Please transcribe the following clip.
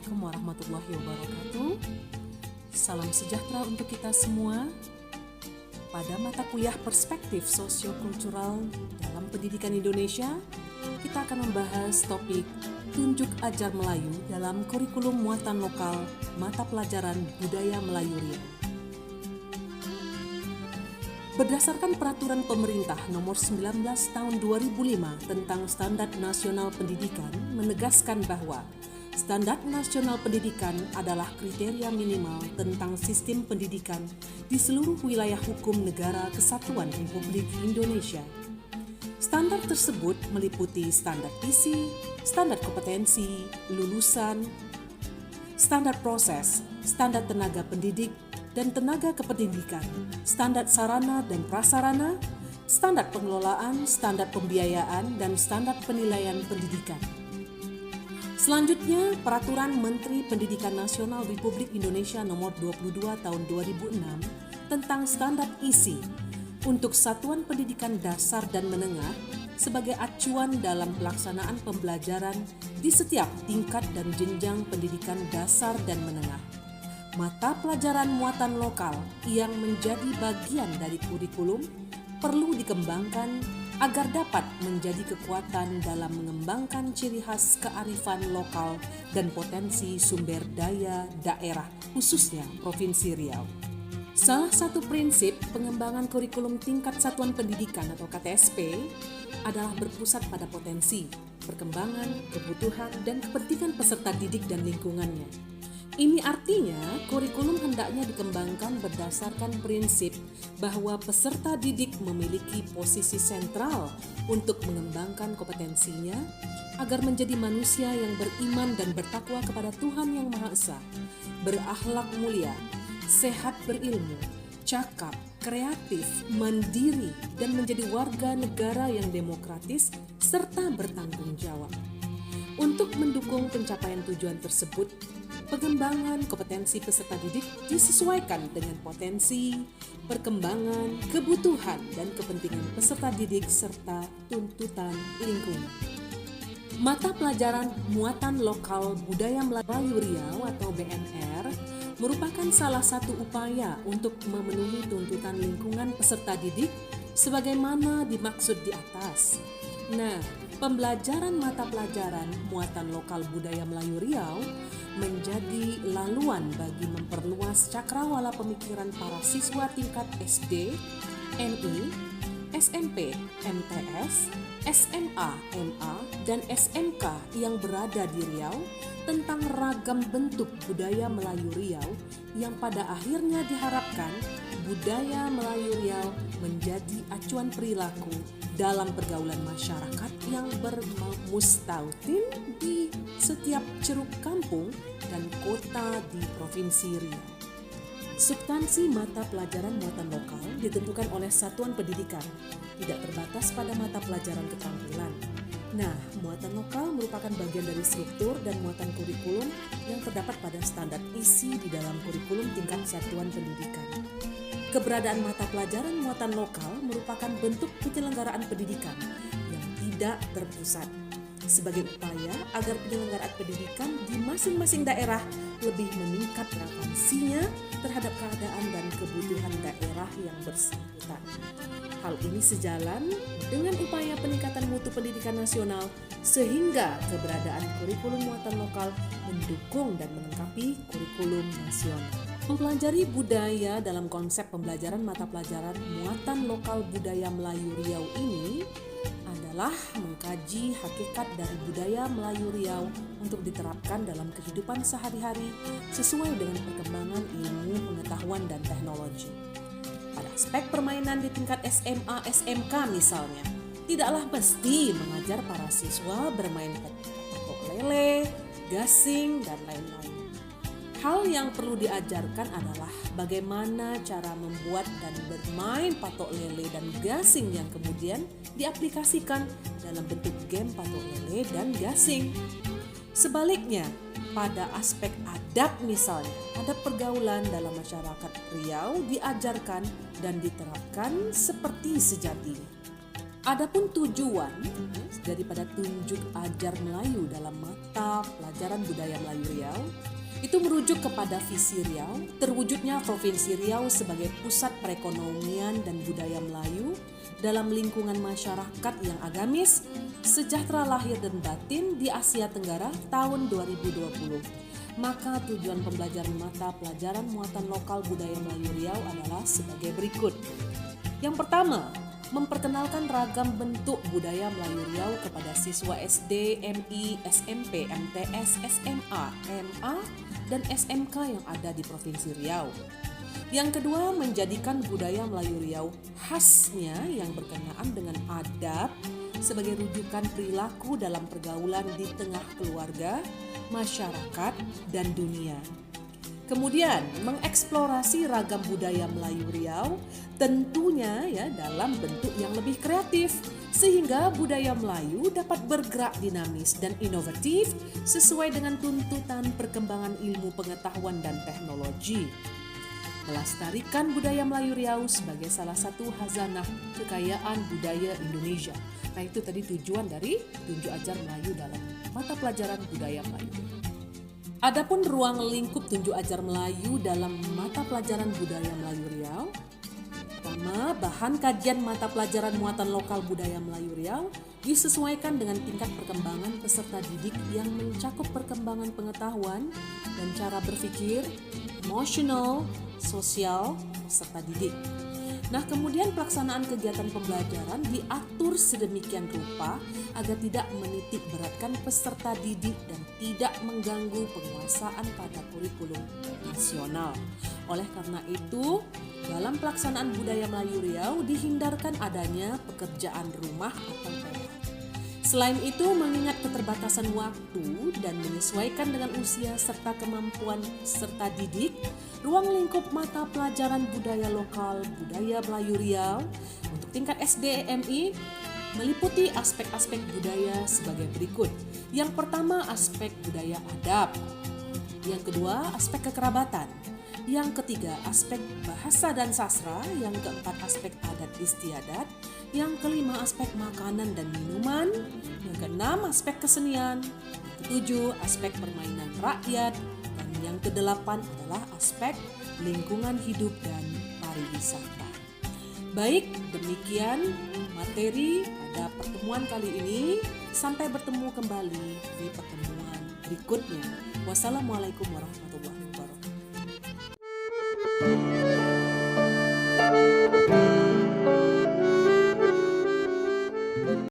Assalamualaikum warahmatullahi wabarakatuh. Salam sejahtera untuk kita semua. Pada mata kuliah perspektif sosiokultural dalam pendidikan Indonesia, kita akan membahas topik tunjuk ajar Melayu dalam kurikulum muatan lokal mata pelajaran budaya Melayu Riau. Berdasarkan peraturan pemerintah nomor 19 tahun 2005 tentang Standar Nasional Pendidikan menegaskan bahwa Standar Nasional Pendidikan adalah kriteria minimal tentang sistem pendidikan di seluruh wilayah hukum negara kesatuan Republik Indonesia. Standar tersebut meliputi standar isi, standar kompetensi, lulusan, standar proses, standar tenaga pendidik dan tenaga kependidikan, standar sarana dan prasarana, standar pengelolaan, standar pembiayaan, dan standar penilaian pendidikan. Selanjutnya, Peraturan Menteri Pendidikan Nasional Republik Indonesia Nomor 22 Tahun 2006 tentang standar isi untuk satuan pendidikan dasar dan menengah sebagai acuan dalam pelaksanaan pembelajaran di setiap tingkat dan jenjang pendidikan dasar dan menengah. Mata pelajaran muatan lokal yang menjadi bagian dari kurikulum perlu dikembangkan agar dapat menjadi kekuatan dalam mengembangkan ciri khas kearifan lokal dan potensi sumber daya daerah, khususnya Provinsi Riau. Salah satu prinsip pengembangan kurikulum tingkat satuan pendidikan atau KTSP adalah berpusat pada potensi, perkembangan, kebutuhan, dan kepentingan peserta didik dan lingkungannya. Ini artinya kurikulum hendaknya dikembangkan berdasarkan prinsip bahwa peserta didik memiliki posisi sentral untuk mengembangkan kompetensinya agar menjadi manusia yang beriman dan bertakwa kepada Tuhan Yang Maha Esa, berakhlak mulia, sehat berilmu, cakap, kreatif, mandiri, dan menjadi warga negara yang demokratis serta bertanggung jawab. Untuk mendukung pencapaian tujuan tersebut, pengembangan kompetensi peserta didik disesuaikan dengan potensi, perkembangan, kebutuhan, dan kepentingan peserta didik serta tuntutan lingkungan. Mata pelajaran muatan lokal budaya Melayu Riau atau BMR merupakan salah satu upaya untuk memenuhi tuntutan lingkungan peserta didik sebagaimana dimaksud di atas. Nah, pembelajaran mata pelajaran muatan lokal budaya Melayu Riau menjadi laluan bagi memperluas cakrawala pemikiran para siswa tingkat SD, MI, SMP, MTS, SMA, MA, dan SMK yang berada di Riau tentang ragam bentuk budaya Melayu Riau yang pada akhirnya diharapkan budaya Melayu Riau menjadi acuan perilaku dalam pergaulan masyarakat yang bermustautin di setiap ceruk kampung dan kota di Provinsi Riau. Substansi mata pelajaran muatan lokal ditentukan oleh satuan pendidikan, tidak terbatas pada mata pelajaran keterampilan. Nah, muatan lokal merupakan bagian dari struktur dan muatan kurikulum yang terdapat pada standar isi di dalam kurikulum tingkat satuan pendidikan. Keberadaan mata pelajaran muatan lokal merupakan bentuk penyelenggaraan pendidikan yang tidak terpusat sebagai upaya agar penyelenggaraan pendidikan di masing-masing daerah lebih meningkat relevansinya terhadap keadaan dan kebutuhan daerah yang bersangkutan. Hal ini sejalan dengan upaya peningkatan mutu pendidikan nasional sehingga keberadaan kurikulum muatan lokal mendukung dan melengkapi kurikulum nasional. Mempelajari budaya dalam konsep pembelajaran mata pelajaran muatan lokal budaya Melayu Riau ini adalah mengkaji hakikat dari budaya Melayu Riau untuk diterapkan dalam kehidupan sehari-hari sesuai dengan perkembangan ilmu, pengetahuan, dan teknologi. Pada aspek permainan di tingkat SMA, SMK misalnya, tidaklah mesti mengajar para siswa bermain patok lele, gasing, dan lain-lain. Hal yang perlu diajarkan adalah bagaimana cara membuat dan bermain patok lele dan gasing yang kemudian diaplikasikan dalam bentuk game patok lele dan gasing. Sebaliknya, pada aspek adab misalnya, adab pergaulan dalam masyarakat Riau diajarkan dan diterapkan seperti sejatinya. Adapun tujuan daripada tunjuk ajar Melayu dalam mata pelajaran budaya Melayu Riau itu merujuk kepada visi Riau, terwujudnya Provinsi Riau sebagai pusat perekonomian dan budaya Melayu dalam lingkungan masyarakat yang agamis, sejahtera lahir dan batin di Asia Tenggara tahun 2020. Maka tujuan pembelajaran mata pelajaran muatan lokal budaya Melayu Riau adalah sebagai berikut. Yang pertama, memperkenalkan ragam bentuk budaya Melayu Riau kepada siswa SD, MI, SMP, MTS, SMA, MA, dan SMK yang ada di Provinsi Riau. Yang kedua, menjadikan budaya Melayu Riau khasnya yang berkenaan dengan adab sebagai rujukan perilaku dalam pergaulan di tengah keluarga, masyarakat, dan dunia. Kemudian mengeksplorasi ragam budaya Melayu Riau tentunya dalam bentuk yang lebih kreatif sehingga budaya Melayu dapat bergerak dinamis dan inovatif sesuai dengan tuntutan perkembangan ilmu pengetahuan dan teknologi. Melestarikan budaya Melayu Riau sebagai salah satu khazanah kekayaan budaya Indonesia. Nah, itu tadi tujuan dari tunjuk ajar Melayu dalam mata pelajaran budaya Melayu. Adapun ruang lingkup tunjuk ajar Melayu dalam mata pelajaran budaya Melayu Riau. Pertama, bahan kajian mata pelajaran muatan lokal budaya Melayu Riau disesuaikan dengan tingkat perkembangan peserta didik yang mencakup perkembangan pengetahuan dan cara berpikir, emosional, sosial peserta didik. Nah, kemudian pelaksanaan kegiatan pembelajaran diatur sedemikian rupa agar tidak menitik beratkan peserta didik dan tidak mengganggu penguasaan pada kurikulum nasional. Oleh karena itu, dalam pelaksanaan budaya Melayu Riau dihindarkan adanya pekerjaan rumah atau PR. Selain itu, mengingat keterbatasan waktu dan menyesuaikan dengan usia serta kemampuan peserta didik, ruang lingkup mata pelajaran budaya lokal budaya Melayu Riau untuk tingkat SD MI meliputi aspek-aspek budaya sebagai berikut. Yang pertama, aspek budaya adab. Yang kedua, aspek kekerabatan. Yang ketiga, aspek bahasa dan sastra. Yang keempat, aspek adat istiadat. Yang kelima, aspek makanan dan minuman. Yang keenam, aspek kesenian. Yang ketujuh, aspek permainan rakyat. Dan yang kedelapan adalah aspek lingkungan hidup dan pariwisata. Baik, demikian materi pada pertemuan kali ini. Sampai bertemu kembali di pertemuan berikutnya. Wassalamualaikum warahmatullahi wabarakatuh.